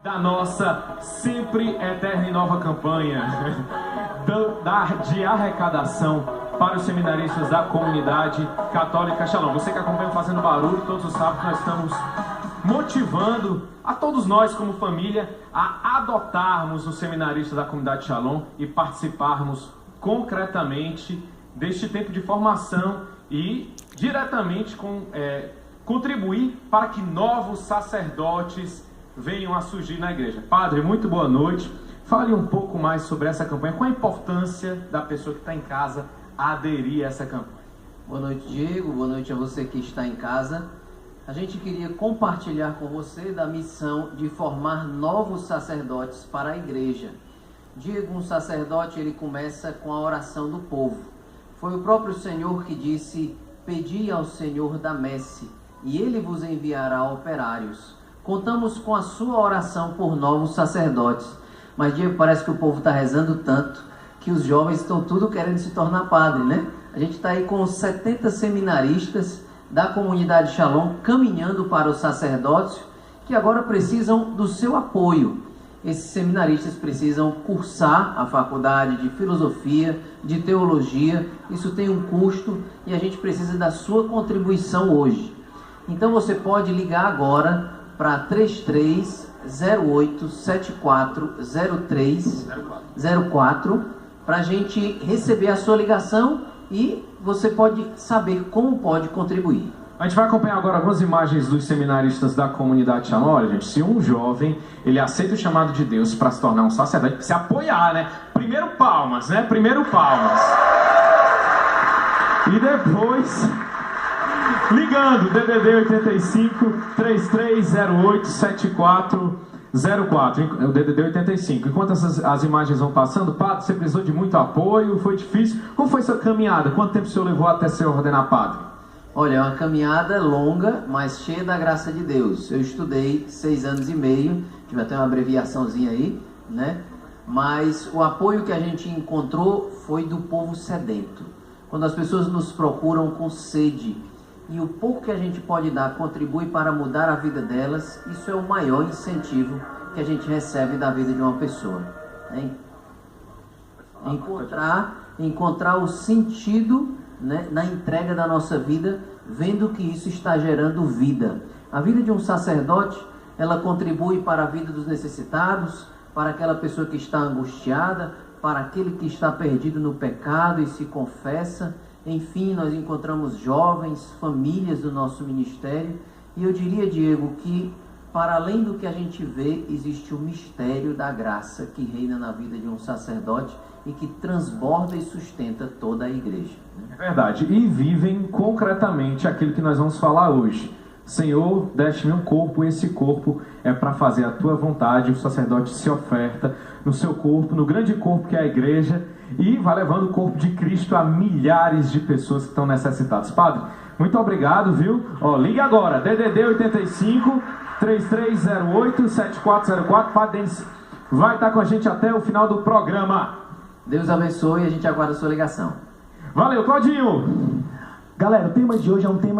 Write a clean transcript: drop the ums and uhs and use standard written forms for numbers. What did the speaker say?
Da nossa sempre eterna e nova campanha de arrecadação para os seminaristas da comunidade católica Shalom. Você que acompanha Fazendo Barulho, todos os sábados nós estamos motivando a todos nós como família a adotarmos os seminaristas da comunidade Shalom e participarmos concretamente deste tempo de formação e diretamente contribuir para que novos sacerdotes venham a surgir na igreja. Padre, muito boa noite. Fale um pouco mais sobre essa campanha. Qual a importância da pessoa que está em casa aderir a essa campanha? Boa noite, Diego. Boa noite a você que está em casa. A gente queria compartilhar com você da missão de formar novos sacerdotes para a igreja. Diego, um sacerdote, ele começa com a oração do povo. Foi o próprio Senhor que disse: pedi ao Senhor da messe, e ele vos enviará operários. Contamos com a sua oração por novos sacerdotes. Mas, Diego, parece que o povo está rezando tanto que os jovens estão tudo querendo se tornar padre, né? A gente está aí com 70 seminaristas da comunidade Shalom caminhando para o sacerdócio, que agora precisam do seu apoio. Esses seminaristas precisam cursar a faculdade de filosofia, de teologia. Isso tem um custo e a gente precisa da sua contribuição hoje. Então você pode ligar agora para 3308-740304 para a gente receber a sua ligação e você pode saber como pode contribuir. A gente vai acompanhar agora algumas imagens dos seminaristas da comunidade Shalom. Olha, gente, se um jovem ele aceita o chamado de Deus para se tornar um sacerdote, se apoiar, né? Primeiro palmas, né? Primeiro palmas. E depois ligando, DDD 85 3308 7404, o DDD 85. Enquanto as imagens vão passando, padre, você precisou de muito apoio, foi difícil. Como foi sua caminhada? Quanto tempo o senhor levou até se ordenar padre? Olha, é uma caminhada longa, mas cheia da graça de Deus. Eu estudei 6 anos e meio, tive até uma abreviaçãozinha aí, né? Mas o apoio que a gente encontrou foi do povo sedento. Quando as pessoas nos procuram com sede, e o pouco que a gente pode dar contribui para mudar a vida delas, isso é o maior incentivo que a gente recebe da vida de uma pessoa. Né? Encontrar o sentido, né, na entrega da nossa vida, vendo que isso está gerando vida. A vida de um sacerdote, ela contribui para a vida dos necessitados, para aquela pessoa que está angustiada, para aquele que está perdido no pecado e se confessa. Enfim, nós encontramos jovens, famílias do nosso ministério. E eu diria, Diego, que para além do que a gente vê, existe o mistério da graça que reina na vida de um sacerdote e que transborda e sustenta toda a igreja. É verdade. E vivem concretamente aquilo que nós vamos falar hoje. Senhor, deste-me um corpo, e esse corpo é para fazer a tua vontade. O sacerdote se oferta no seu corpo, no grande corpo que é a igreja, e vai levando o corpo de Cristo a milhares de pessoas que estão necessitadas. Padre, muito obrigado, viu? Ó, liga agora, DDD 85 3308 7404. Padre Denis vai estar com a gente até o final do programa. Deus abençoe e a gente aguarda a sua ligação. Valeu, Claudinho! Galera, o tema de hoje é um tema